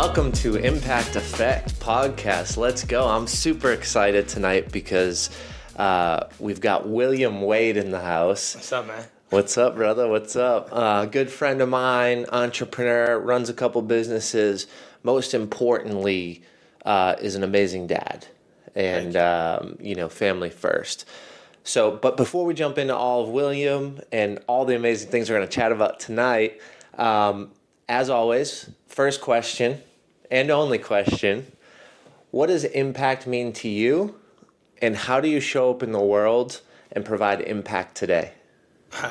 Welcome to Impact Effect Podcast. Let's go. I'm super excited tonight because we've got William Wade in the house. What's up, man? What's up, brother? What's up? Good friend of mine, entrepreneur, runs a couple businesses. Most importantly, is an amazing dad and, family first. So, but before we jump into all of William and all the amazing things we're going to chat about tonight, as always, first question and only question, what does impact mean to you and how do you show up in the world and provide impact today? All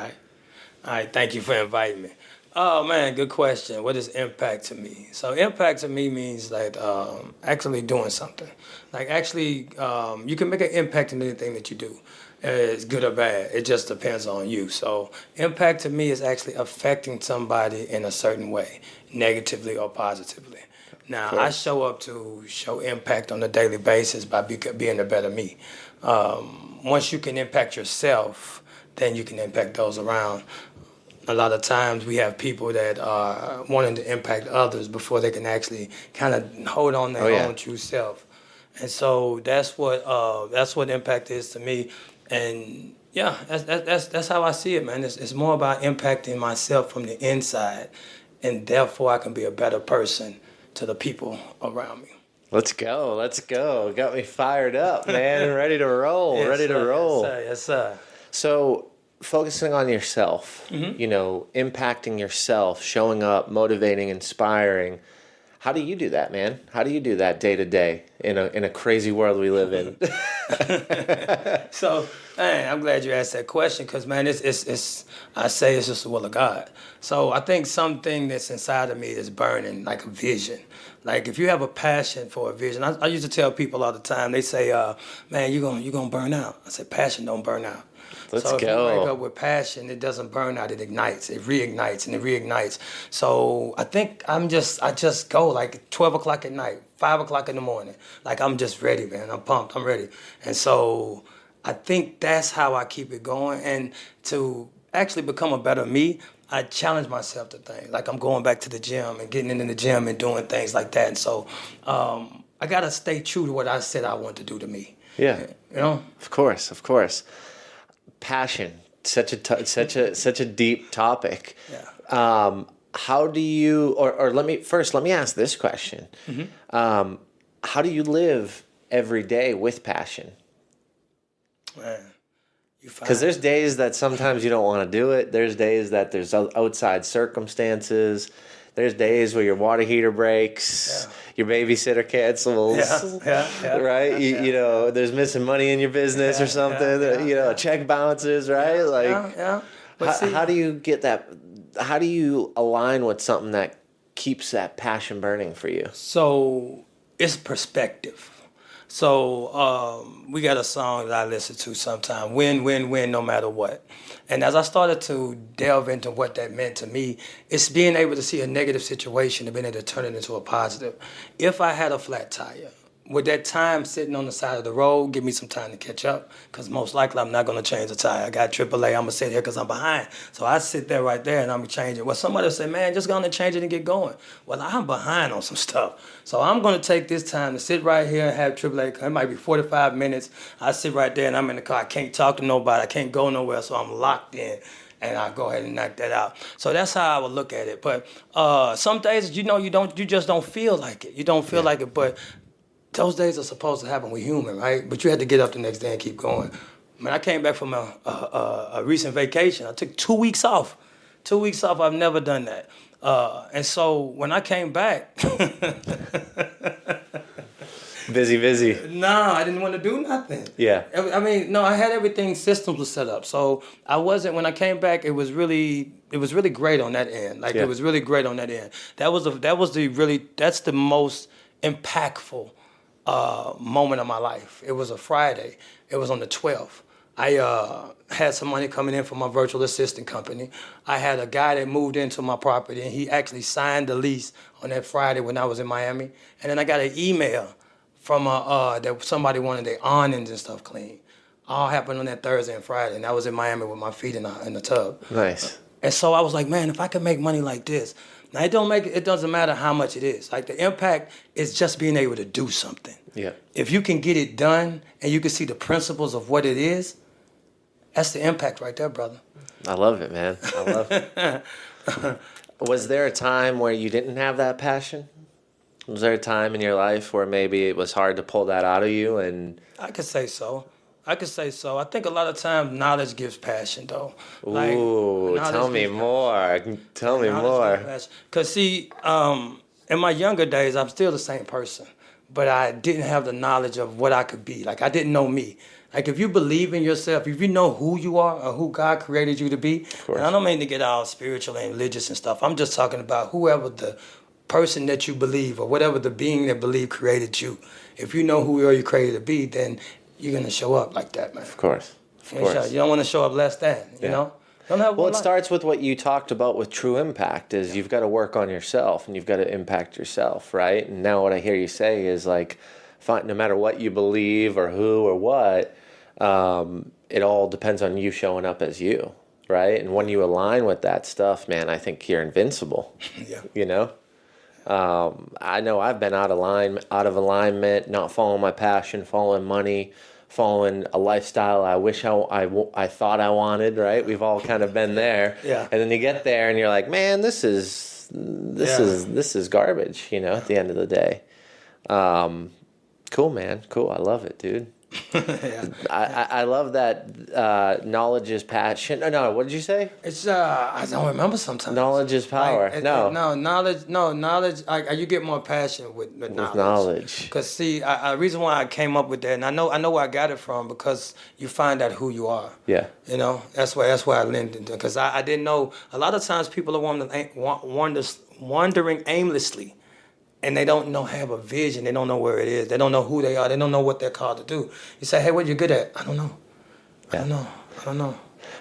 right. Thank you for inviting me. Oh, man, good question. What is impact to me? So impact to me means like actually doing something. Like actually, you can make an impact in anything that you do. It's good or bad. It just depends on you. So impact to me is actually affecting somebody in a certain way, negatively or positively. Now, I show up to show impact on a daily basis by being a better me. Once you can impact yourself, then you can impact those around. A lot of times we have people that are wanting to impact others before they can actually kind of hold on their own true self. And so that's what impact is to me. And yeah, that's how I see it, man. It's more about impacting myself from the inside, and therefore I can be a better person to the people around me. Let's go. Got me fired up, man. Ready to roll. Yes, sir. So focusing on yourself, impacting yourself, showing up, motivating, inspiring. How do you do that, man? How do you do that day to day in a crazy world we live in? So, man, I'm glad you asked that question because, man, it's just the will of God. So I think something that's inside of me is burning, like a vision. Like if you have a passion for a vision, I used to tell people all the time. They say, "Man, you're gonna burn out." I said, "Passion don't burn out." Let's so go. If you wake up with passion, it doesn't burn out. It ignites. It reignites and it reignites. So I think I just go like 12 o'clock at night, 5 o'clock in the morning. Like I'm just ready, man. I'm pumped. I'm ready. And so I think that's how I keep it going. And to actually become a better me, I challenge myself to things. Like I'm going back to the gym and getting into the gym and doing things like that. And so I gotta stay true to what I said I want to do to me. Yeah. You know? Of course. Passion, such a deep topic. Yeah. How do you, or let me ask this question. Mm-hmm. How do you live every day with passion? Man, because there's days that sometimes you don't want to do it. There's days that there's outside circumstances. There's days where your water heater breaks, your babysitter cancels, right? Yeah. There's missing money in your business or something. Check bounces, right? How do you get that? How do you align with something that keeps that passion burning for you? So it's perspective. So we got a song that I listen to sometime, win, win, win, no matter what. And as I started to delve into what that meant to me, it's being able to see a negative situation and being able to turn it into a positive. If I had a flat tire, would that time sitting on the side of the road give me some time to catch up? Because most likely I'm not going to change the tire. I got AAA, I'm going to sit here because I'm behind. So I sit there right there and I'm going to change it. Well, somebody will say, man, just go on and change it and get going. Well, I'm behind on some stuff. So I'm going to take this time to sit right here and have AAA. It might be 45 minutes. I sit right there and I'm in the car. I can't talk to nobody. I can't go nowhere, so I'm locked in. And I go ahead and knock that out. So that's how I would look at it. But some days, you just don't feel like it. You don't feel like it, but those days are supposed to happen. We're human, right? But you had to get up the next day and keep going. When I came back from a recent vacation, I took 2 weeks off. 2 weeks off, I've never done that. And so when I came back... Busy. No, I didn't want to do nothing. Yeah. I mean, no, I had everything, systems were set up. So when I came back, it was really great on that end. Like it was really great on that end. That's the most impactful moment of my life. It was a Friday. It was on the 12th. I had some money coming in from my virtual assistant company. I had a guy that moved into my property, and he actually signed the lease on that Friday when I was in Miami. And then I got an email from that somebody wanted their awnings and stuff clean. All happened on that Thursday and Friday, and I was in Miami with my feet in the tub. Nice. And so I was like, man, if I could make money like this, Now it doesn't matter how much it is. Like the impact is just being able to do something. Yeah. If you can get it done and you can see the principles of what it is, that's the impact right there, brother. I love it, man. I love it. Was there a time where you didn't have that passion? Was there a time in your life where maybe it was hard to pull that out of you? And I could say so. I think a lot of times knowledge gives passion, though. ooh, tell me more. Tell me more. Because, see, in my younger days, I'm still the same person, but I didn't have the knowledge of what I could be. Like, I didn't know me. Like, if you believe in yourself, if you know who you are or who God created you to be, and I don't mean to get all spiritual and religious and stuff. I'm just talking about whoever the person that you believe or whatever the being that believe created you. If you know who you are you created to be, then you're going to show up like that, man. Of course. Of course. You don't want to show up less than, you know? Don't have well, one it life. starts with what you talked about with true impact is you've got to work on yourself and you've got to impact yourself, right? And now what I hear you say is like, no matter what you believe or who or what, it all depends on you showing up as you, right? And when you align with that stuff, man, I think you're invincible. Yeah. You know? I know I've been out of alignment, not following my passion, following money, following a lifestyle I wish I thought I wanted, right? We've all kind of been there. Yeah. And then you get there and you're like, man, this is garbage, you know, at the end of the day. Cool, man. Cool. I love it, dude. Yeah. I love that knowledge is passion. No, what did you say? It's I don't remember sometimes. Knowledge is power. Knowledge. You get more passion with knowledge. With knowledge. Because see, the reason why I came up with that, and I know where I got it from, because you find out who you are. Yeah. You know, that's why I leaned into. Because I didn't know. A lot of times people are wandering aimlessly. And they don't have a vision. They don't know where it is. They don't know who they are. They don't know what they're called to do. You say, hey, what you good at? I don't know. I don't know.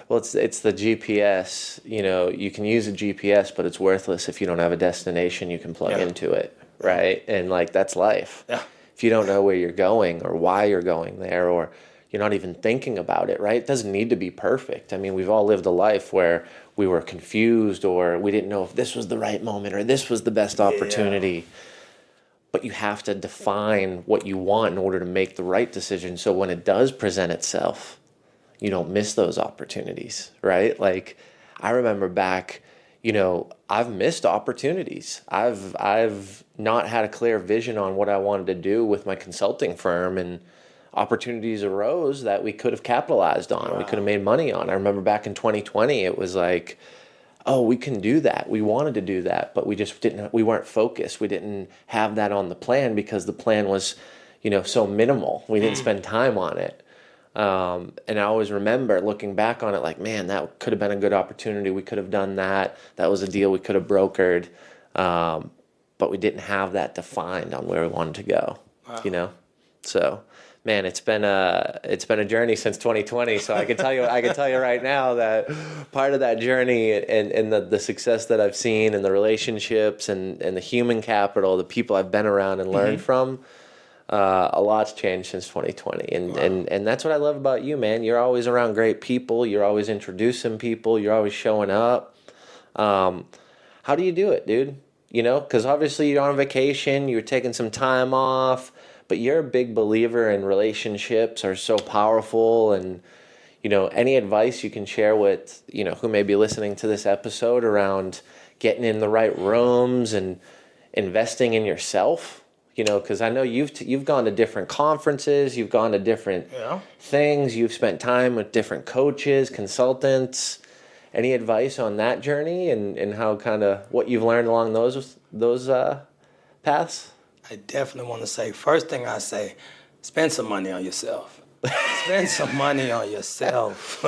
Well, it's the GPS. You know, you can use a GPS, but it's worthless if you don't have a destination you can plug into it, right? And like that's life. Yeah. If you don't know where you're going or why you're going there, or you're not even thinking about it, right? It doesn't need to be perfect. I mean, we've all lived a life where we were confused or we didn't know if this was the right moment or this was the best opportunity. Yeah. But you have to define what you want in order to make the right decision. So when it does present itself, you don't miss those opportunities, right? Like I remember back, you know, I've missed opportunities. I've not had a clear vision on what I wanted to do with my consulting firm, and opportunities arose that we could have capitalized on. Wow. We could have made money on. I remember back in 2020, it was like, oh, we can do that. We wanted to do that, but we weren't focused. We didn't have that on the plan because the plan was, you know, so minimal. We didn't spend time on it. And I always remember looking back on it like, man, that could have been a good opportunity. We could have done that. That was a deal we could have brokered. But we didn't have that defined on where we wanted to go, you know? So, man, it's been a journey since 2020. So I can tell you right now that part of that journey and the success that I've seen and the relationships and the human capital, the people I've been around and learned from, a lot's changed since 2020. And that's what I love about you, man. You're always around great people. You're always introducing people. You're always showing up. How do you do it, dude? You know, because obviously you're on vacation. You're taking some time off. But you're a big believer in relationships are so powerful, and you know, any advice you can share with, you know, who may be listening to this episode around getting in the right rooms and investing in yourself, you know, because I know you've gone to different conferences, you've gone to different things, you've spent time with different coaches, consultants. Any advice on that journey and how kind of what you've learned along those paths? I definitely want to say, first thing I say, spend some money on yourself. Spend some money on yourself.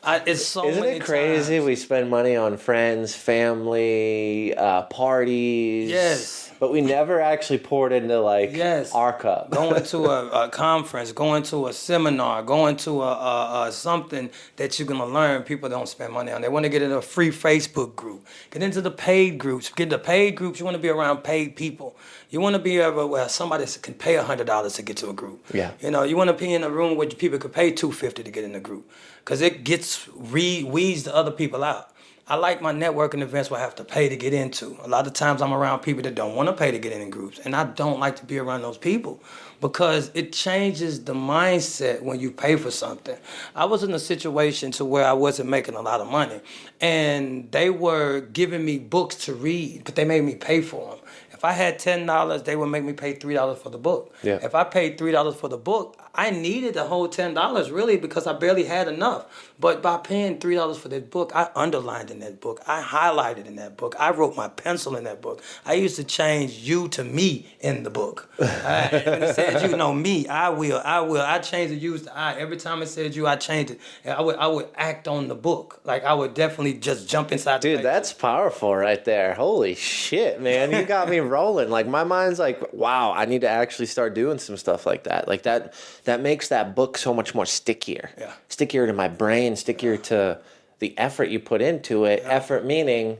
It's so Isn't many it crazy? times. We spend money on friends, family, parties. Yes. But we never actually poured into our cup. Going to a conference, going to a seminar, going to a something that you're gonna learn. People don't spend money on. They want to get in a free Facebook group. Get into the paid groups. Get into paid groups. You want to be around paid people. You want to be where somebody can pay $100 to get to a group. Yeah. You know, you want to be in a room where people could pay $250 to get in the group, because it weeds the other people out. I like my networking events where I have to pay to get into. A lot of times I'm around people that don't want to pay to get in groups. And I don't like to be around those people because it changes the mindset when you pay for something. I was in a situation to where I wasn't making a lot of money. And they were giving me books to read, but they made me pay for them. If I had $10, they would make me pay $3 for the book. Yeah. If I paid $3 for the book, I needed the whole $10 really because I barely had enough. But by paying $3 for that book, I underlined in that book. I highlighted in that book. I wrote my pencil in that book. I used to change you to me in the book. When it said you know me, I will. I changed the you to I. Every time it said you, I changed it. And I would act on the book. Like I would definitely just jump inside the Dude, page. that's powerful right there. Holy shit, man. You got me rolling. Like my mind's like, wow, I need to actually start doing some stuff like that. Like that makes that book so much more stickier. Yeah. Stickier to my brain, stickier to the effort you put into it. Yeah. Effort meaning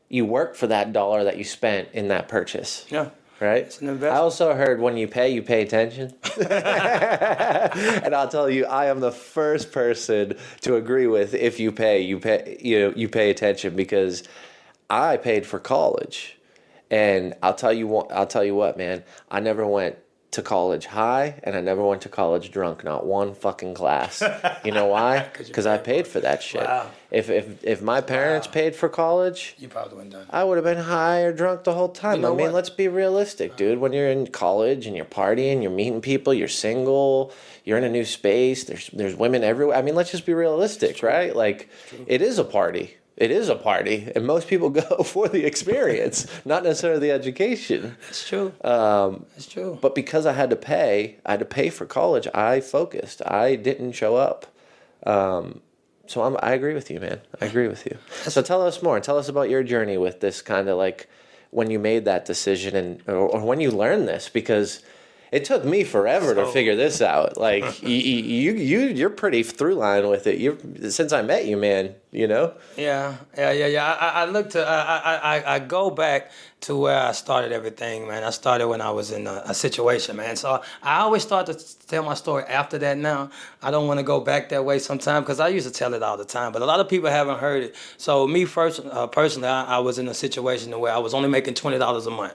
you work for that dollar that you spent in that purchase. Yeah. Right? It's an investment. I also heard when you pay attention. And I'll tell you, I am the first person to agree with if you pay attention because I paid for college. And I'll tell you what, man, I never went to college high and I never went to college drunk, not one fucking class. You know why? Because I paid for that shit. Wow. If my parents paid for college, You probably wouldn't done it. I would have been high or drunk the whole time. You know what? Let's be realistic, dude. When you're in college and you're partying, you're meeting people, you're single, you're in a new space, there's women everywhere. I mean, let's just be realistic, right? Like, it is a party. It is a party, and most people go for the experience, not necessarily the education. That's true. That's true. But because I had to pay for college, I focused. I didn't show up. So I agree with you, man. I agree with you. So tell us more. Tell us about your journey with this kind of like when you made that decision or when you learned this, because it took me forever to figure this out. Like you're pretty through line with it. Since I met you, man. You know. Yeah. I go back to where I started everything, man. I started when I was in a situation, man. So I always start to tell my story after that now. I don't want to go back that way sometimes because I used to tell it all the time, but a lot of people haven't heard it. So me first, personally, I was in a situation where I was only making $20 a month.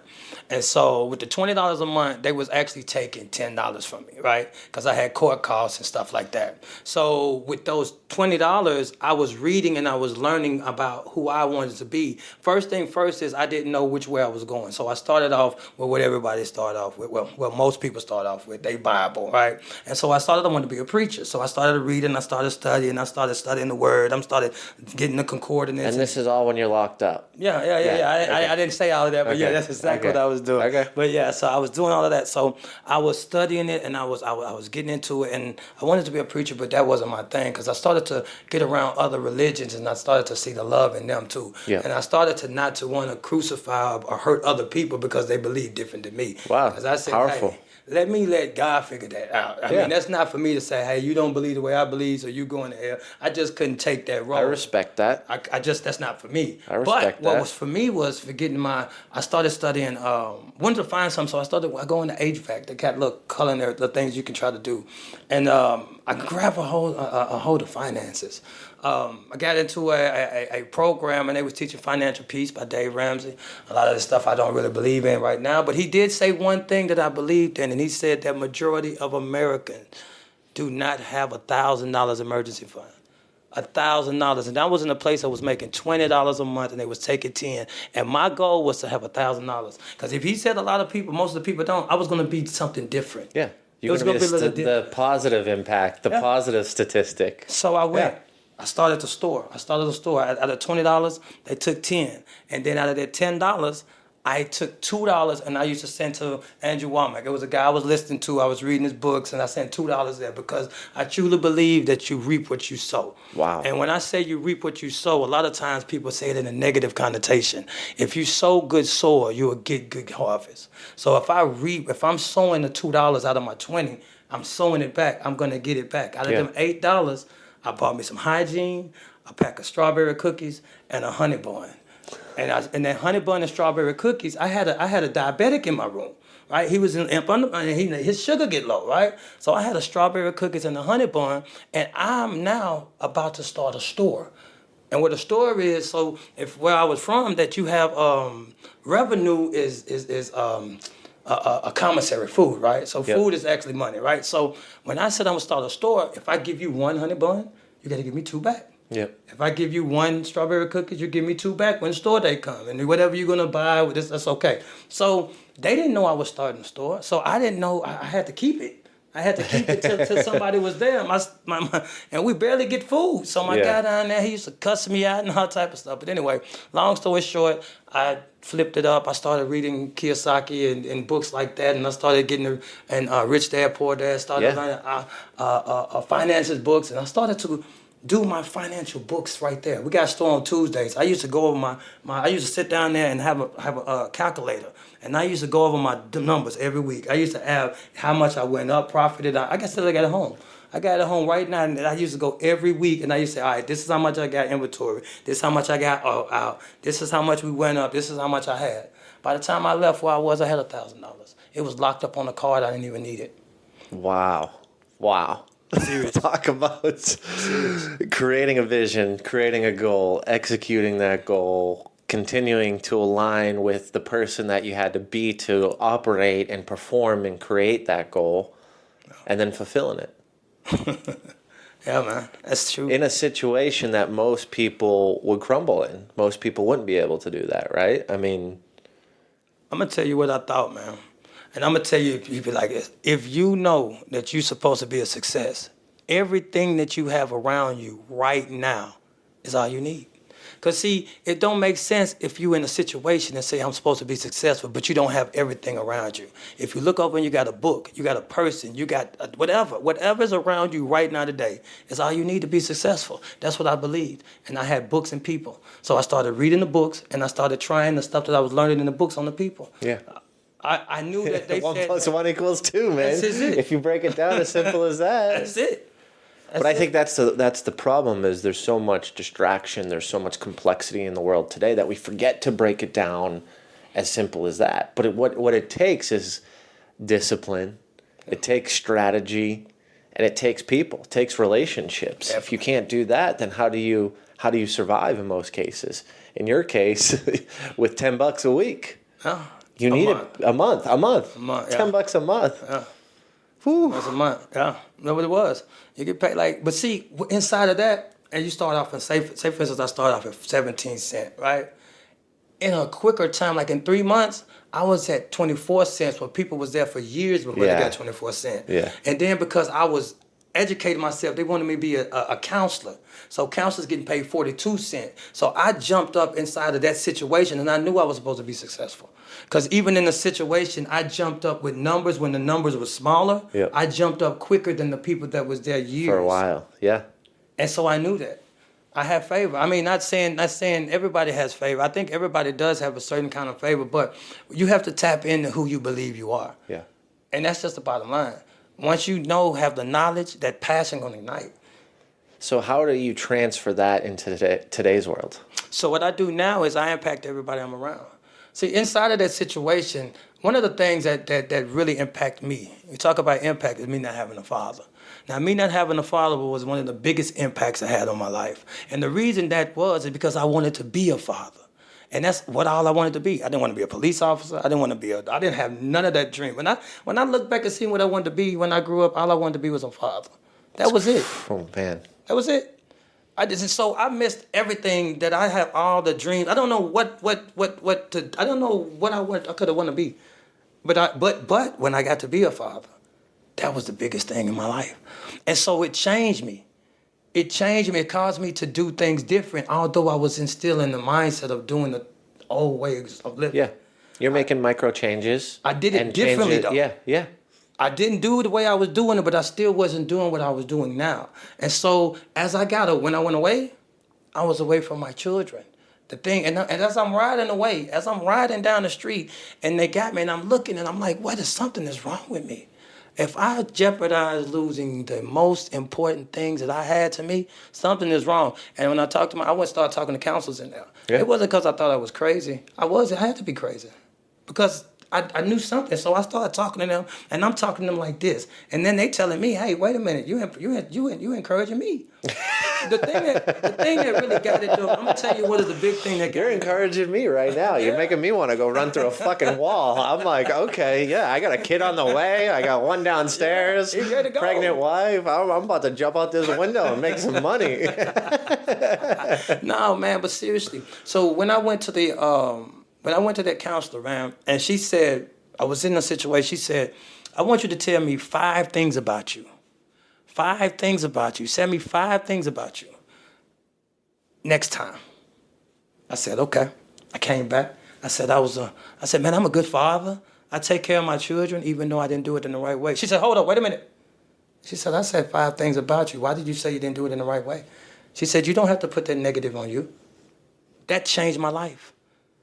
And so with the $20 a month, they was actually taking $10 from me, right? Because I had court costs and stuff like that. So with those $20, I was reading and I was learning about who I wanted to be. First thing first is I didn't know which way I was going. So I started off with what everybody started off with. Well, most people start off with their Bible, right? And so I wanted to be a preacher. So I started reading, I started studying the Word. I started getting the concordance. And this is all when you're locked up. Yeah. Okay. I didn't say all of that, but yeah, that's exactly what I was doing. Okay. But yeah, so I was doing all of that. So I was studying it and I was getting into it, and I wanted to be a preacher, but that wasn't my thing because I started to get around other religions and I started to see the love in them too. Yeah. And I started to not to want to crucify or hurt other people because they believe different than me. Wow. Because I said, powerful. Hey, let God figure that out. I mean, that's not for me to say, hey, you don't believe the way I believe, so you going to hell. I just couldn't take that role. I respect that. That's not for me. I respect But what was for me was I started studying, wanted to find something, so I started going to HVAC. They got little culinary, the things you can try to do. And I grabbed a hold of finances. I got into a program, and they was teaching Financial Peace by Dave Ramsey. A lot of the stuff I don't really believe in right now, but he did say one thing that I believed in, and he said that majority of Americans do not have $1,000 emergency fund. $1,000, and I was in a place I was making $20 a month, and they was taking 10. And my goal was to have $1,000, because if he said a lot of people, most of the people don't, I was going to be something different. Yeah, you're going to be the positive impact, the positive statistic. So I went. Yeah. I started a store. Out of $20, they took 10. And then out of that $10, I took $2 and I used to send to Andrew Womack. It was a guy I was listening to. I was reading his books and I sent $2 there because I truly believe that you reap what you sow. Wow. And when I say you reap what you sow, a lot of times people say it in a negative connotation. If you sow good soil, you will get good harvest. So if I'm sowing the $2 out of my 20, I'm sowing it back. I'm going to get it back. Out of them $8, I bought me some hygiene, a pack of strawberry cookies, and a honey bun. And that honey bun and strawberry cookies, I had a diabetic in my room, right? He was his sugar get low, right? So I had a strawberry cookies and a honey bun, and I'm now about to start a store. And what a store is, so if where I was from, that you have revenue is a commissary food, right? So Yep. food is actually money, right? So when I said I'm gonna start a store, if I give you one honey bun, you got to give me two back. Yep. If I give you one strawberry cookies, you give me two back when the store day come. And whatever you're gonna buy with this, that's okay. So they didn't know I was starting a store. So I didn't know I had to keep it. I had to keep it till somebody was there. And we barely get food. So my guy down there, he used to cuss me out and all type of stuff. But anyway, long story short, I flipped it up. I started reading Kiyosaki and books like that. And I started getting Rich Dad, Poor Dad. Started learning finances books. And I started to do my financial books right there. We got a store on Tuesdays. I used to go over I used to sit down there and have a calculator. And I used to go over my numbers every week. I used to have how much I went up, profited. I still got it home. I got it at home right now, and I used to go every week, and I used to say, all right, this is how much I got inventory. This is how much I got out. This is how much we went up. This is how much I had. By the time I left where I was, I had $1,000. It was locked up on a card. I didn't even need it. Wow. Serious. Talk about creating a vision, creating a goal, executing that goal, continuing to align with the person that you had to be to operate and perform and create that goal, and then fulfilling it. Yeah, man, that's true. In a situation that most people would crumble in. Most people wouldn't be able to do that, right? I mean, I'm going to tell you what I thought, man. And I'm going to tell you, you be like this. If you know that you're supposed to be a success, everything that you have around you right now is all you need. Because, see, it don't make sense if you're in a situation and say, I'm supposed to be successful, but you don't have everything around you. If you look over and you got a book, you got a person, you got whatever's around you right now today is all you need to be successful. That's what I believed. And I had books and people. So I started reading the books, and I started trying the stuff that I was learning in the books on the people. yeah. I knew that they 1 said... 1 = 2, man. That's it. If you break it down as simple as that. That's it. But I think that's the problem is there's so much distraction, there's so much complexity in the world today that we forget to break it down as simple as that. But what it takes is discipline, it takes strategy, and it takes people, it takes relationships. Definitely. If you can't do that, then how do you survive in most cases? In your case, with $10 a week, you need a month, $10 a month. Yeah. Whew. Once a month, yeah. That's what it was. You get paid but see, inside of that, and you start off and say for instance, I started off at 17 cents, right? In a quicker time, like in 3 months, I was at 24 cents where people was there for years before they got 24 cents. Yeah. And then because I was educating myself, they wanted me to be a counselor. So counselors getting paid 42 cents. So I jumped up inside of that situation, and I knew I was supposed to be successful. Because even in the situation, I jumped up with numbers when the numbers were smaller. Yep. I jumped up quicker than the people that was there years. For a while, yeah. And so I knew that. I have favor. I mean, not saying everybody has favor. I think everybody does have a certain kind of favor, but you have to tap into who you believe you are. Yeah. And that's just the bottom line. Once you have the knowledge, that passion gonna ignite. So how do you transfer that into today's world? So what I do now is I impact everybody I'm around. See, inside of that situation, one of the things that really impact me, we talk about impact, is me not having a father. Now, me not having a father was one of the biggest impacts I had on my life. And the reason that was is because I wanted to be a father. And that's all I wanted to be. I didn't want to be a police officer. I didn't have none of that dream. When I look back and see what I wanted to be when I grew up, all I wanted to be was a father. That was it. Oh, man. That was it. So I missed everything that I have, all the dreams. I don't know I don't know what I could have wanted to be. But when I got to be a father, that was the biggest thing in my life. And so it changed me. It changed me. It caused me to do things different, although I was still in the mindset of doing the old ways of living. Yeah. You're making micro changes. I did it differently, though. Yeah. I didn't do it the way I was doing it, but I still wasn't doing what I was doing now. And so when I went away, I was away from my children. And as I'm riding away, as I'm riding down the street, and they got me, and I'm looking, and I'm like, something is wrong with me. If I jeopardize losing the most important things that I had to me, something is wrong. And when I talked to I went and started talking to counselors in there. Yeah. It wasn't because I thought I was crazy. I had to be crazy. Because I knew something, so I started talking to them, and I'm talking to them like this, and then they telling me, "Hey, wait a minute, you encouraging me?" the thing that really got it though, I'm gonna tell you what is the big thing that got You're it. encouraging me right now. You're making me want to go run through a fucking wall. I'm like, okay, yeah, I got a kid on the way. I got one downstairs. You're ready to go. Pregnant wife. I'm about to jump out this window and make some money. No, man, but seriously. So when I went to that counselor, man, and she said, I was in a situation, she said, I want you to tell me 5 things about you. 5 things about you. Send me 5 things about you. Next time. I said, okay. I came back. I said, man, I'm a good father. I take care of my children, even though I didn't do it in the right way. She said, hold up, wait a minute. She said, I said 5 things about you. Why did you say you didn't do it in the right way? She said, you don't have to put that negative on you. That changed my life.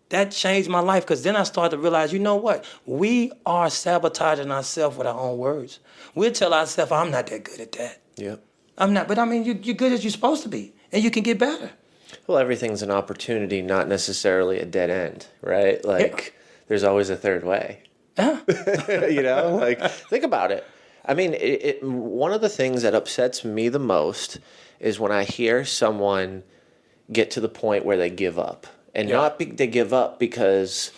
That changed my life because then I started to realize, you know what? We are sabotaging ourselves with our own words. We'll tell ourselves, I'm not that good at that. Yep. I'm not, but I mean, you're good as you're supposed to be, and you can get better. Well, everything's an opportunity, not necessarily a dead end, right? Like, there's always a third way. Yeah. You know, like, think about it. I mean, one of the things that upsets me the most is when I hear someone get to the point where they give up. And they give up because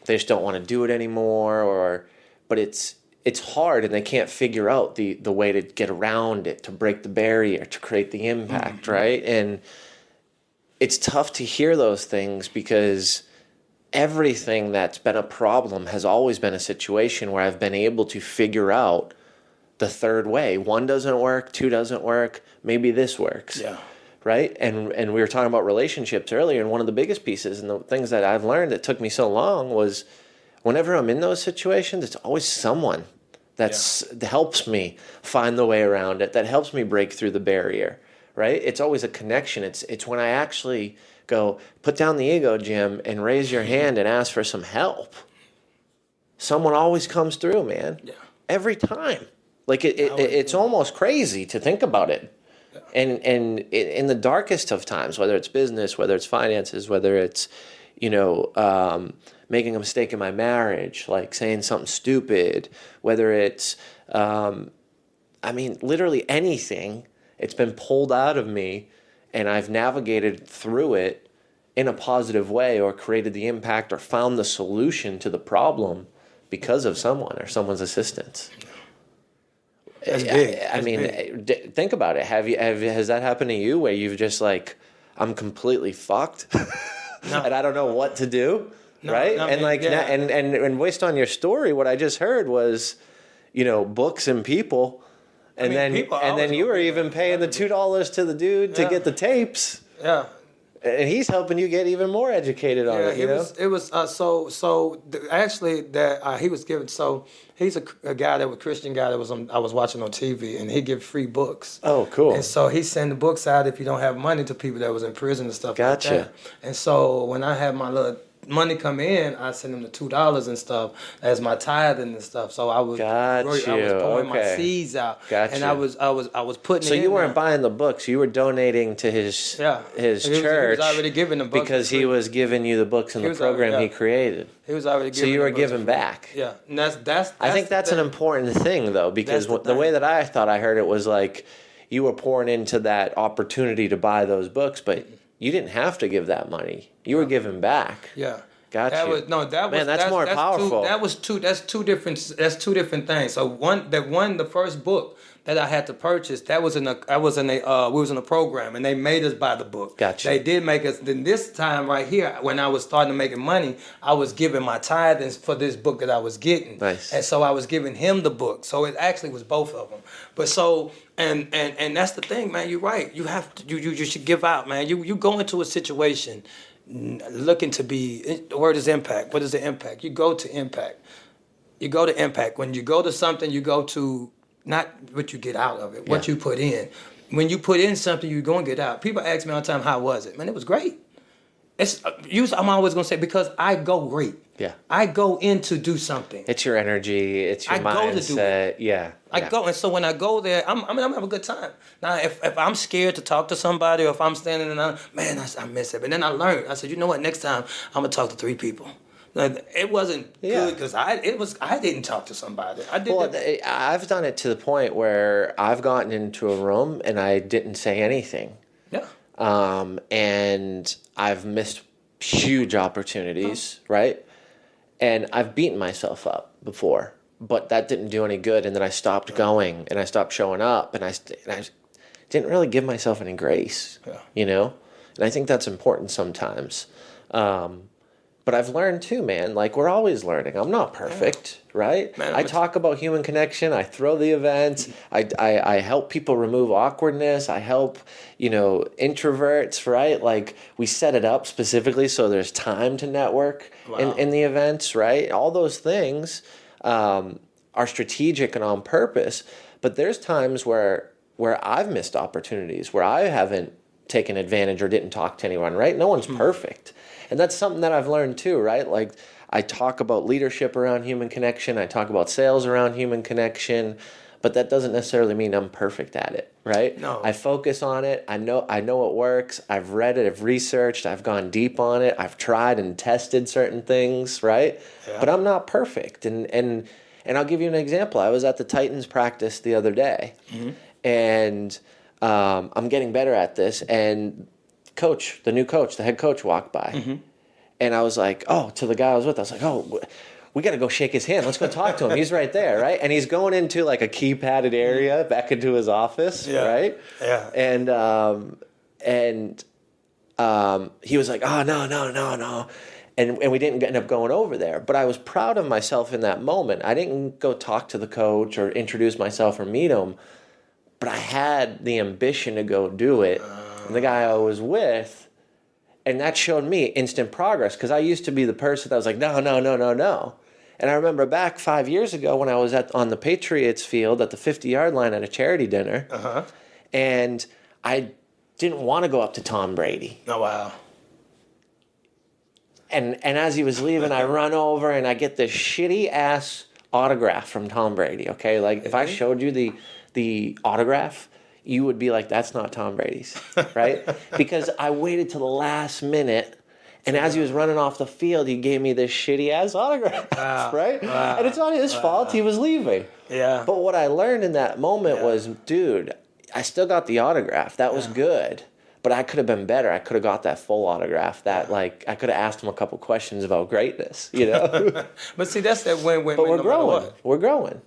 they just don't want to do it anymore, but it's hard and they can't figure out the way to get around it, to break the barrier, to create the impact, right? And it's tough to hear those things because everything that's been a problem has always been a situation where I've been able to figure out the third way. 1 doesn't work, 2 doesn't work, maybe this works. Yeah. Right? And we were talking about relationships earlier, and one of the biggest pieces and the things that I've learned that took me so long was whenever I'm in those situations, it's always someone that helps me find the way around it, that helps me break through the barrier, right? It's always a connection. It's when I actually go, put down the ego, Jim, and raise your hand and ask for some help. Someone always comes through, man. Yeah. Every time. Like, it's almost crazy to think about it. And in the darkest of times, whether it's business, whether it's finances, whether it's, making a mistake in my marriage, like saying something stupid, whether it's, literally anything, it's been pulled out of me and I've navigated through it in a positive way or created the impact or found the solution to the problem because of someone or someone's assistance. That's big. I mean, think about it. Has that happened to you where you've just like, I'm completely fucked and I don't know what to do, right? No, and and based on your story, what I just heard was, books and people, and then you were even paying the $2 to the dude to get the tapes. Yeah. And he's helping you get even more educated on it. He was given. So he's a guy that was Christian guy that I was watching on TV, and he give free books. Oh, cool. And so he sent the books out if you don't have money to people that was in prison and stuff like that. And so when I had my little money come in, I sent him the $2 and stuff as my tithing and stuff. So I was pouring my seeds out, and I was putting. So you weren't buying the books; you were donating to his church. He was already giving the books because he was giving you the books in the program he created. He was already giving. So you were giving back. Yeah, and that's I think that's an important thing though, because the way that I thought I heard it was like you were pouring into that opportunity to buy those books, but you didn't have to give that money. You were giving back. Yeah. Gotcha. That's more powerful. That's two different things. So the first book that I had to purchase, we was in a program and they made us buy the book. Gotcha. They did make us. Then this time right here, when I was starting to making money, I was giving my tithings for this book that I was getting. Nice. And so I was giving him the book. So it actually was both of them. But so and that's the thing, man. You're right. You have to. You should give out, man. You go into a situation looking to be. The word is impact. What is the impact? You go to impact. You go to impact. When you go to something, you go to not what you get out of it, what you put in. When you put in something, you're going to get out. People ask me all the time, how was it? Man, it was great. I'm always going to say, because I go great. Yeah. I go in to do something. It's your energy. It's your mindset. Go to do it. Yeah. I go. And so when I go there, I'm having a good time. Now, if I'm scared to talk to somebody or if I'm standing and I miss it. But then I learned. I said, you know what? Next time, I'm going to talk to 3 people. It wasn't good because I didn't talk to somebody. I've done it to the point where I've gotten into a room and I didn't say anything. And I've missed huge opportunities, right? And I've beaten myself up before, but that didn't do any good. And then I stopped going and I stopped showing up and I didn't really give myself any grace, you know? And I think that's important sometimes. But I've learned too, man, like we're always learning. I'm not perfect, right? Man, I talk about human connection. I throw the events. I help people remove awkwardness. I help, introverts, right? Like we set it up specifically so there's time to network in the events, right? All those things are strategic and on purpose. But there's times where I've missed opportunities, where I haven't taken advantage or didn't talk to anyone, right? No one's perfect. And that's something that I've learned too, right? Like I talk about leadership around human connection. I talk about sales around human connection, but that doesn't necessarily mean I'm perfect at it, right? No. I focus on it. I know it works. I've read it. I've researched. I've gone deep on it. I've tried and tested certain things, right? Yeah. But I'm not perfect. And I'll give you an example. I was at the Titans practice the other day, and I'm getting better at this. And the new coach, the head coach walked by. And I was like, to the guy I was with, I was like, we got to go shake his hand. Let's go talk to him. He's right there, right? And he's going into like a key padded area back into his office, right? Yeah. And he was like, no. And we didn't end up going over there. But I was proud of myself in that moment. I didn't go talk to the coach or introduce myself or meet him, but I had the ambition to go do it. And the guy I was with, and that showed me instant progress because I used to be the person that was like, no. And I remember back 5 years ago when I was on the Patriots field at the 50-yard line at a charity dinner, and I didn't want to go up to Tom Brady. Oh, wow. And as he was leaving, I run over and I get this shitty-ass autograph from Tom Brady, okay? Like, if I showed you the autograph, you would be like, that's not Tom Brady's, right? Because I waited till the last minute, and as he was running off the field, he gave me this shitty-ass autograph, right? Wow. And it's not his fault. He was leaving. Yeah. But what I learned in that moment was, dude, I still got the autograph. That was good. But I could have been better. I could have got that full autograph. I could have asked him a couple questions about greatness, But see, that's that win-win. But we're no growing. Matter what. We're growing.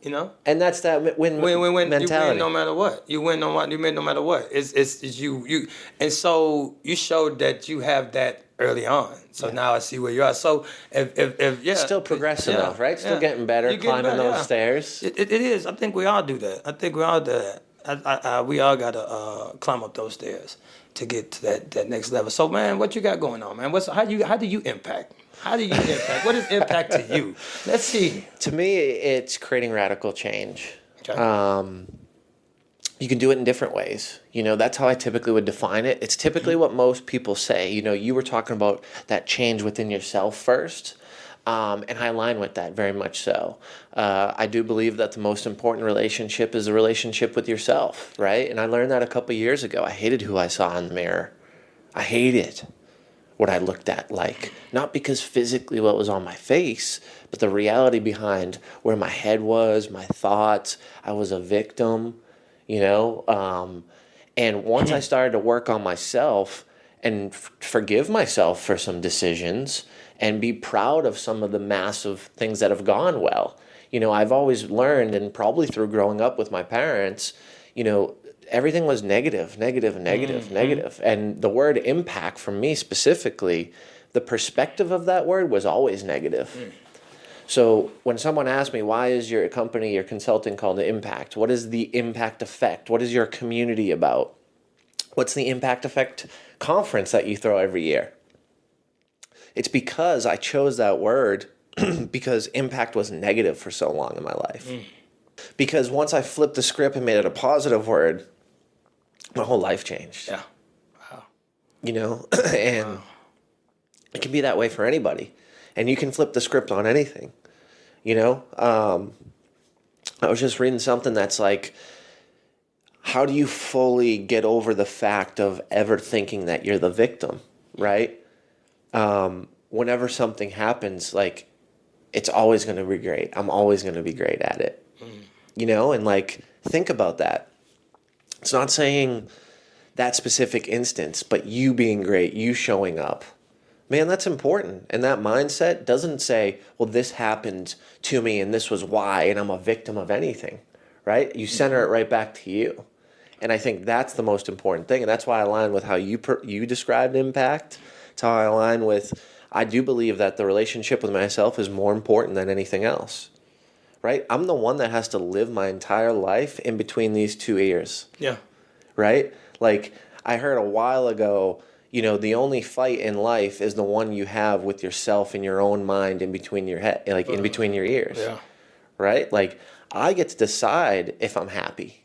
And that's that win mentality. You win no matter what. You win no matter what. It's you. And so you showed that you have that early on. So now I see where you are. So if still progressing though, right? Still getting better, climbing those stairs. It is. I think we all do that. We all gotta climb up those stairs to get to that next level. So, man, what you got going on, man? How do you impact? How do you impact? What is impact to you? Let's see. To me, it's creating radical change. Okay. You can do it in different ways. That's how I typically would define it. It's typically what most people say. You were talking about that change within yourself first. And I align with that very much so. I do believe that the most important relationship is a relationship with yourself, right? And I learned that a couple of years ago. I hated who I saw in the mirror. I hated what I looked at like. Not because physically what was on my face, but the reality behind where my head was, my thoughts. I was a victim, And once I started to work on myself and forgive myself for some decisions and be proud of some of the massive things that have gone well. I've always learned, and probably through growing up with my parents, everything was negative. And the word impact for me specifically, the perspective of that word was always negative. So when someone asks me, why is your company, your consulting called the Impact? What is the impact effect? What is your community about? What's the impact effect conference that you throw every year? It's because I chose that word because impact was negative for so long in my life. Because once I flipped the script and made it a positive word, my whole life changed. Yeah. Wow. And it can be that way for anybody. And you can flip the script on anything. I was just reading something that's like, how do you fully get over the fact of ever thinking that you're the victim, right? Whenever something happens, like, it's always going to be great. I'm always going to be great at it. And like, think about that. It's not saying that specific instance, but you being great, you showing up. Man, that's important. And that mindset doesn't say, well, this happened to me and this was why, and I'm a victim of anything, right? You center it right back to you. And I think that's the most important thing. And that's why I align with how you described impact. It's how I align with, I do believe that the relationship with myself is more important than anything else, right? I'm the one that has to live my entire life in between these two ears. Yeah. Right? Like I heard a while ago, the only fight in life is the one you have with yourself in your own mind in between your head, like in between your ears. Yeah. Right? Like I get to decide if I'm happy.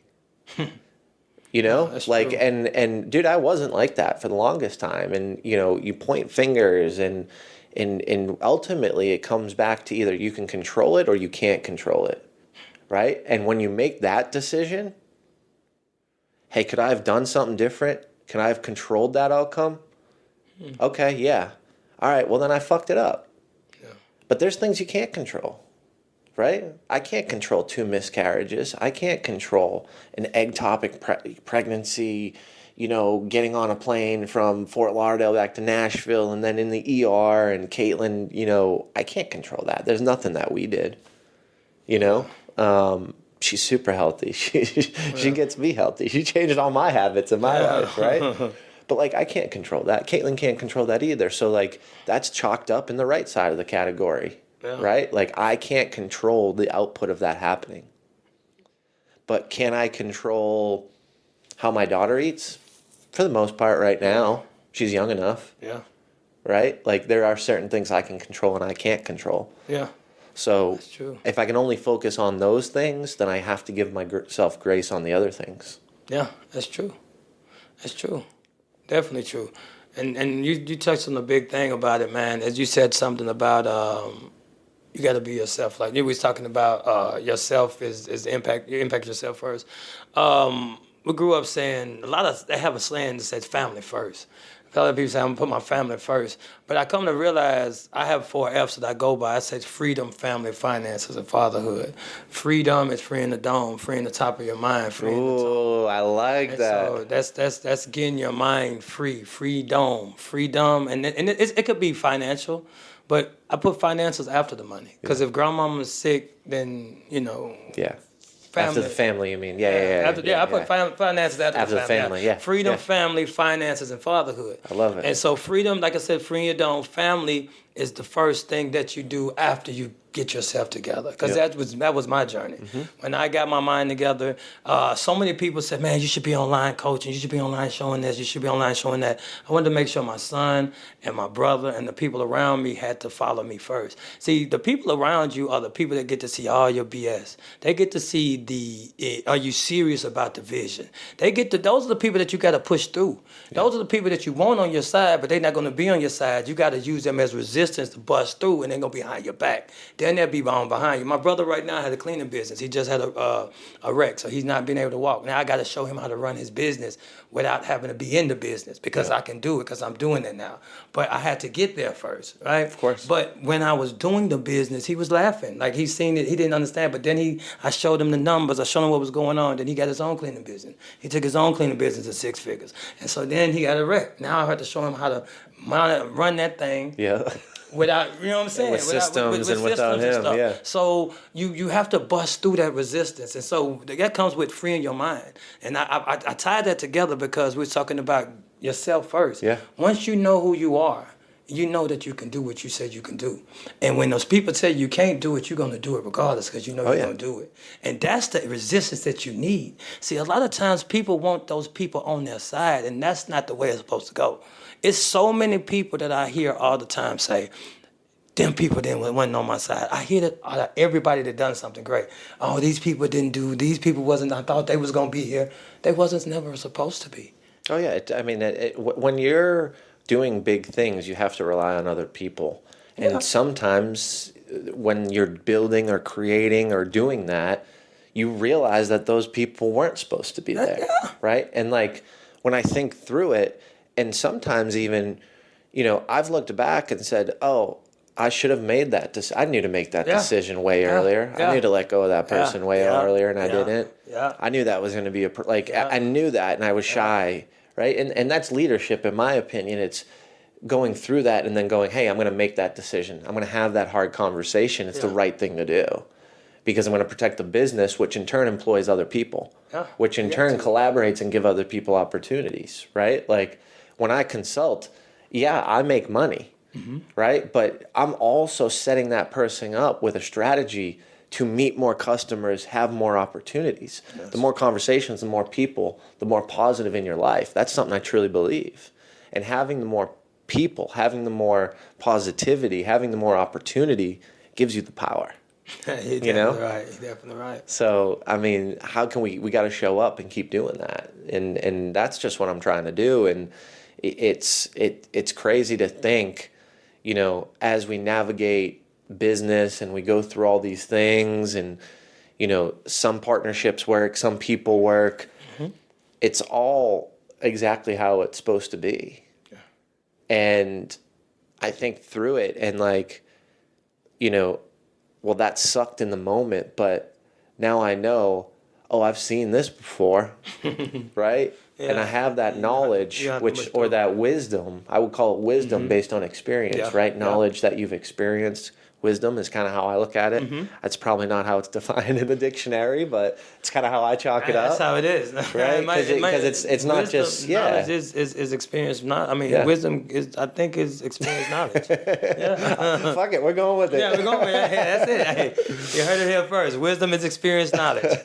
That's like true. and dude, I wasn't like that for the longest time. And you point fingers and ultimately it comes back to either you can control it or you can't control it. Right? And when you make that decision, hey, could I have done something different? Can I have controlled that outcome? Okay, yeah. All right, well, then I fucked it up. Yeah. But there's things you can't control, right? I can't control 2 miscarriages. I can't control an ectopic pregnancy, getting on a plane from Fort Lauderdale back to Nashville and then in the ER and Caitlin, I can't control that. There's nothing that we did, She's super healthy. She gets me healthy. She changes all my habits in my life, right? But I can't control that. Caitlin can't control that either. So that's chalked up in the right side of the category, right? I can't control the output of that happening. But can I control how my daughter eats? For the most part, right now, she's young enough. Yeah. Right? There are certain things I can control and I can't control. Yeah. So That's true. if I can only focus on those things, then I have to give myself grace on the other things. Yeah, that's true. That's true. Definitely true. And you touched on a big thing about it, man. As you said something about you got to be yourself. Like you was talking about yourself is the impact. You impact yourself first. We grew up saying they have a slang that says family first. A lot of people say I'm gonna put my family first, but I come to realize I have 4 F's that I go by. I say freedom, family, finances, and fatherhood. Freedom is freeing the dome, freeing the top of your mind, freeing the top. Ooh, I like that. So that's getting your mind free, freedom, and it could be financial, but I put finances after the money because if grandmama's sick, then Yeah. family. After the family, you mean? Yeah. I put finances after the family. Yeah. Freedom, Yeah. family, finances, and fatherhood. I love it. And so freedom, like I said, freeing your own family is the first thing that you do after you get yourself together. Because that was my journey. Mm-hmm. When I got my mind together, so many people said, man, you should be online coaching. You should be online showing this. You should be online showing that. I wanted to make sure my son and my brother and the people around me had to follow me first. See, the people around you are the people that get to see all your BS. They get to see are you serious about the vision? Those are the people that you got to push through. Yeah. Those are the people that you want on your side, but they're not going to be on your side. You got to use them as resistance to bust through, and they're going to be behind your back. Then they'll be behind you. My brother right now has a cleaning business. He just had a wreck, so he's not being able to walk. Now I got to show him how to run his business without having to be in the business because I can do it because I'm doing it now. But I had to get there first, right? Of course. But when I was doing the business, he was laughing. Like he seen it, he didn't understand. But then I showed him the numbers. I showed him what was going on. Then he got his own cleaning business. He took his own cleaning business to 6 figures. And so then he got a wreck. Now I had to show him how to run that thing. Yeah. Without, you know what I'm saying? With systems and without systems him, and yeah. So you have to bust through that resistance. And so that comes with freeing your mind. And I tied that together because we're talking about yourself first. Yeah. Once you know who you are, you know that you can do what you said you can do. And when those people tell you can't do it, you're going to do it regardless because you know you're going to do it. And that's the resistance that you need. See, a lot of times people want those people on their side, and that's not the way it's supposed to go. It's so many people that I hear all the time say, them people wasn't on my side. I hear that everybody that done something great. Oh, these people didn't do, these people wasn't, I thought they was going to be here. They wasn't never supposed to be. Oh, yeah. When you're doing big things, you have to rely on other people. And sometimes when you're building or creating or doing that, you realize that those people weren't supposed to be there, right? And when I think through it, and sometimes even, I've looked back and said, oh, I should have made that decision. I knew to make that decision way earlier. I knew to let go of that person way earlier, and I didn't. Yeah. I knew that was going to be I knew that, and I was shy, right? And that's leadership, in my opinion. It's going through that and then going, hey, I'm going to make that decision. I'm going to have that hard conversation. It's the right thing to do because I'm going to protect the business, which in turn employs other people, which in turn collaborates and give other people opportunities, right? Like when I consult, I make money, right? But I'm also setting that person up with a strategy to meet more customers, have more opportunities. Yes. The more conversations, the more people, the more positive in your life. That's something I truly believe. And having the more people, having the more positivity, having the more opportunity gives you the power. You're definitely right. So, I mean, how can we got to show up and keep doing that. And that's just what I'm trying to do. And it's crazy to think, you know, as we navigate business and we go through all these things and, you know, some partnerships work, some people work. It's all exactly how it's supposed to be. And I think through it and like, you know, well, that sucked in the moment, but now I know, oh, I've seen this before, right? And I have that knowledge, or that wisdom. I would call it wisdom based on experience, right? Knowledge that you've experienced. Wisdom is kind of how I look at it. That's probably not how it's defined in the dictionary, but it's kind of how I chalk it up. That's how it is, right? Because it's not just knowledge is experience. Not wisdom is is experience knowledge. Fuck it, we're going with it. Yeah, we're going with it. Hey, that's it. Hey, you heard it here first. Wisdom is experience knowledge.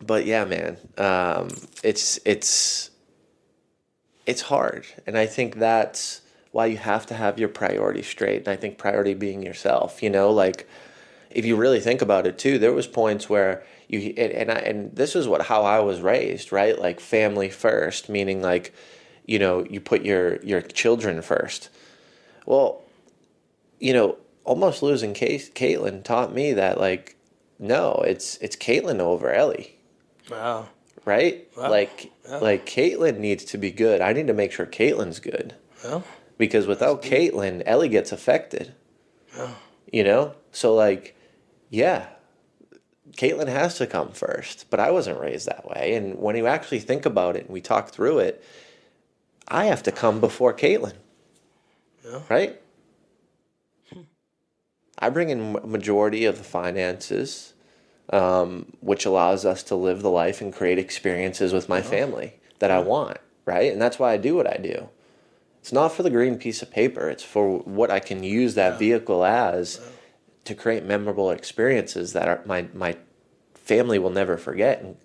But yeah, man, it's hard, and I think that's why you have to have your priorities straight. And I think priority being yourself, you know, like if you really think about it too, there was points where and this is how I was raised, right? Like family first, meaning like, you know, you put your children first. Well, you know, almost losing Caitlin taught me that like, no, it's Caitlin over Ellie. Wow. Right? Wow. Like Caitlin needs to be good. I need to make sure Caitlin's good. Well, because without Caitlin, Ellie gets affected. Oh. You know? So, like, yeah, Caitlin has to come first. But I wasn't raised that way. And when you actually think about it and we talk through it, I have to come before Caitlin. Yeah. Right? I bring in majority of the finances, which allows us to live the life and create experiences with my family that I want. Right? And that's why I do what I do. It's not for the green piece of paper. It's for what I can use that vehicle as to create memorable experiences that my family will never forget, and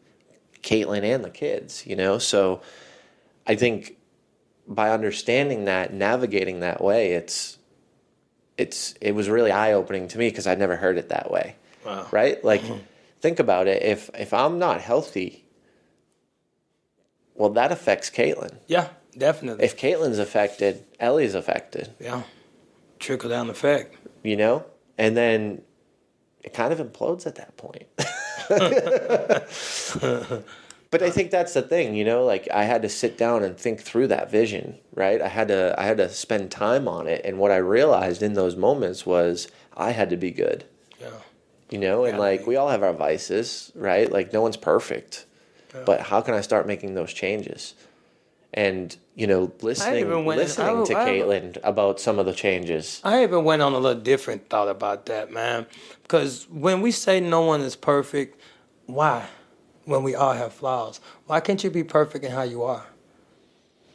Caitlin and the kids, you know? So I think by understanding that, navigating that way, it was really eye-opening to me because I'd never heard it that way. Wow. Right? Like, think about it. If I'm not healthy, well, that affects Caitlin. Yeah. Definitely. If Caitlin's affected, Ellie's affected. Yeah. Trickle down effect. You know? And then it kind of implodes at that point. But I think that's the thing, you know, like I had to sit down and think through that vision, right? I had to spend time on it. And what I realized in those moments was I had to be good. Yeah. You know, and like we all have our vices, right? Like no one's perfect. Yeah. But how can I start making those changes? And, you know, listening to Caitlin about some of the changes. I even went on a little different thought about that, man. Because when we say no one is perfect, why? When we all have flaws. Why can't you be perfect in how you are?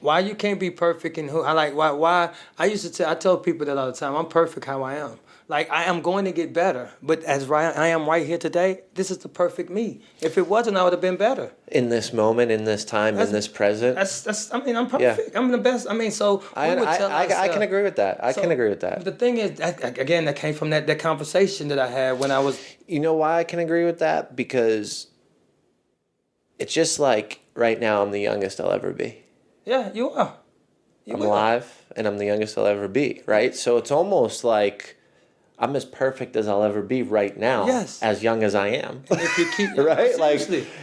Why you can't be perfect in who? Why? I tell people that all the time. I'm perfect how I am. Like, I am going to get better. But I am right here today, this is the perfect me. If it wasn't, I would have been better. In this moment, in this time, in this present. I'm perfect. Yeah. I'm the best. So I can agree with that. I can agree with that. The thing is, again, that came from that conversation that I had when I was... You know why I can agree with that? Because it's just like, right now, I'm the youngest I'll ever be. Yeah, you are. I'm alive, and I'm the youngest I'll ever be, right? So it's almost like... I'm as perfect as I'll ever be right now, as young as I am. If you keep right,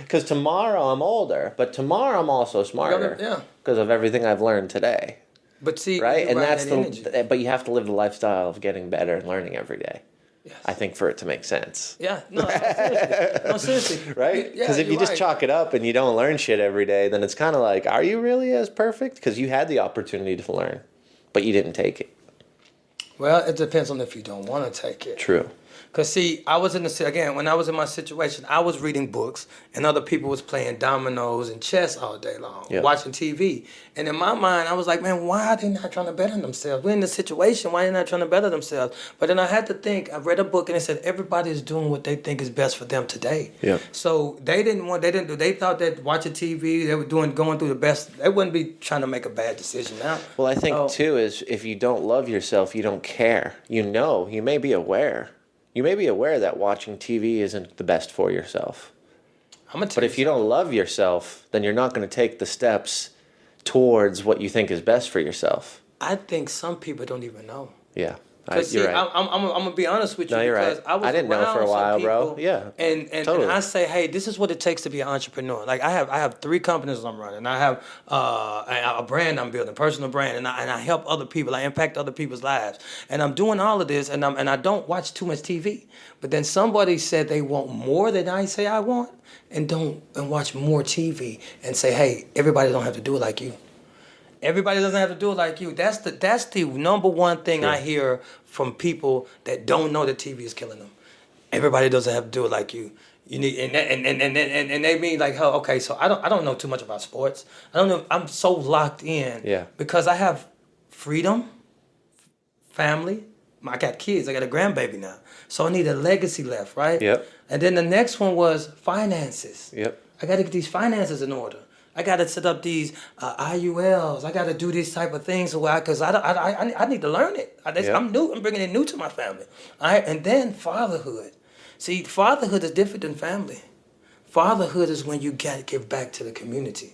because tomorrow I'm older, but tomorrow I'm also smarter, because of everything I've learned today. But see, right, and that's but you have to live the lifestyle of getting better and learning every day. I think, for it to make sense. Yeah, no, seriously. No, seriously. Right? Yeah, Because if you you're just right. chalk it up and you don't learn shit every day, then it's kind of like, are you really as perfect? Because you had the opportunity to learn, but you didn't take it. Well, it depends on if you don't want to take it. True. Because, see, I was when I was in my situation, I was reading books and other people was playing dominoes and chess all day long, Yeah. watching TV. And in my mind, I was like, man, why are they not trying to better themselves? We're in this situation. Why are they not trying to better themselves? But then I had to think, I read a book and it said everybody is doing what they think is best for them today. Yeah. So they thought that watching TV, they were going through the best. They wouldn't be trying to make a bad decision now. Well, I think, too, is if you don't love yourself, you don't care. You may be aware. You may be aware that watching TV isn't the best for yourself. But if you don't love yourself, then you're not going to take the steps towards what you think is best for yourself. I think some people don't even know. Yeah. You're right. I'm gonna be honest with you. No, you're because right. I didn't know for a while, bro. Yeah, and totally. I say, hey, this is what it takes to be an entrepreneur. Like I have 3 companies I'm running. I have a brand I'm building, personal brand, and I help other people. I impact other people's lives, and I'm doing all of this, and I don't watch too much TV. But then somebody said they want more than I say I want, and watch more TV, and say, hey, everybody don't have to do it like you. Everybody doesn't have to do it like you. That's the number one thing I hear from people that don't know that TV is killing them. Everybody doesn't have to do it like you. You need and they mean like, oh, okay, so I don't know too much about sports. I don't know. I'm so locked in. Yeah. Because I have freedom, family. I got kids. I got a grandbaby now. So I need a legacy left, right? Yep. And then the next one was finances. Yep. I got to get these finances in order. I got to set up these IULs. I got to do these type of things because I need to learn it. I'm new. I'm bringing it new to my family. And then fatherhood. See, fatherhood is different than family. Fatherhood is when you got to give back to the community.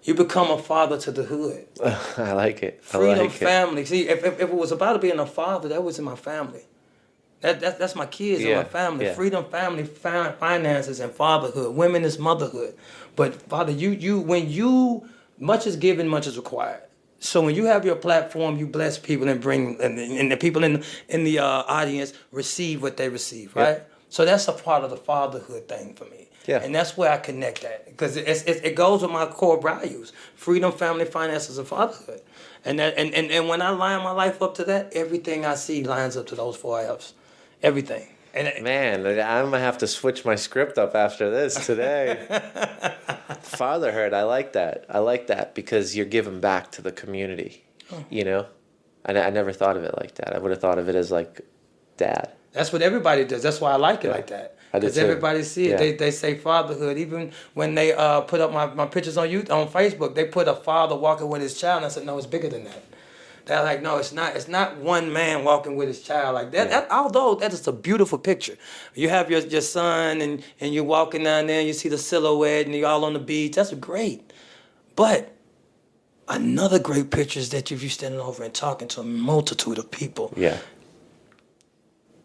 You become a father to the hood. I like it. Freedom, family. See, if it was about being a father, that was in my family. That's my kids and my family. Yeah. Freedom, family, finances, and fatherhood. Women is motherhood. But Father, when much is given, much is required. So when you have your platform, you bless people and bring and the people in the audience receive what they receive, right? Yep. So that's a part of the fatherhood thing for me. Yeah. And that's where I connect that because it goes with my core values: freedom, family, finances, and fatherhood. And when I line my life up to that, everything I see lines up to those 4 F's. Everything. Man, I'm going to have to switch my script up after this today. Fatherhood, I like that. I like that because you're giving back to the community, you know? I never thought of it like that. I would have thought of it as like dad. That's what everybody does. That's why I like it like that. Because everybody see it. Yeah. They say fatherhood. Even when they put up my pictures on Facebook, they put a father walking with his child. And I said, no, it's bigger than that. They're like, no, it's not. It's not one man walking with his child like that. Yeah. Although that is a beautiful picture. You have your son and you're walking down there and you see the silhouette and you're all on the beach. That's great. But another great picture is that you're standing over and talking to a multitude of people. Yeah.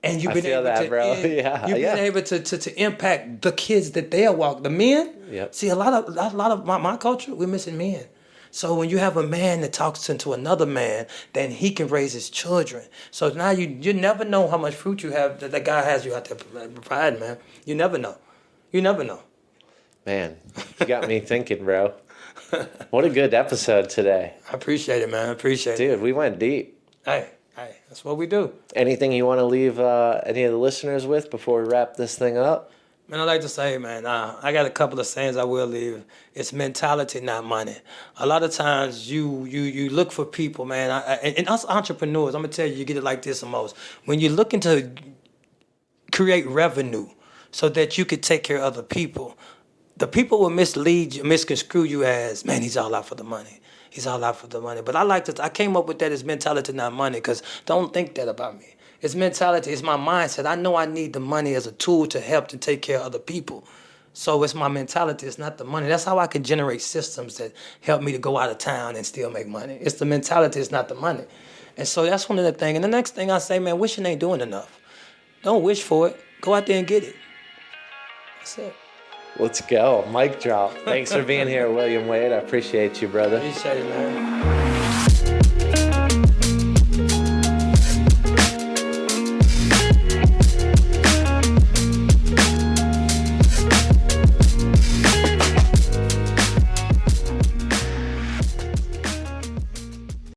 And you've I been feel able that, to, bro. You've been able to impact the kids that they are walking. The men. Yep. See, a lot of my culture, we're missing men. So when you have a man that talks into another man, then he can raise his children. So now you never know how much fruit you have that God has you out there providing, man. You never know. You never know. Man, you got me thinking, bro. What a good episode today. I appreciate it, man. I appreciate it. Dude, we went deep. Hey, that's what we do. Anything you want to leave any of the listeners with before we wrap this thing up? Man, I like to say, man, I got a couple of sayings I will leave. It's mentality, not money. A lot of times you look for people, man. And us entrepreneurs, I'm going to tell you get it like this the most. When you're looking to create revenue so that you could take care of other people, the people will mislead you, misconstrue you as, man, he's all out for the money. He's all out for the money. But I came up with that as mentality, not money, because don't think that about me. It's mentality. It's my mindset. I know I need the money as a tool to help to take care of other people. So it's my mentality. It's not the money. That's how I can generate systems that help me to go out of town and still make money. It's the mentality. It's not the money. And so that's one of the things. And the next thing I say, man, wishing ain't doing enough. Don't wish for it. Go out there and get it. That's it. Let's go. Mic drop. Thanks for being here, William Wade. I appreciate you, brother. Appreciate it, man.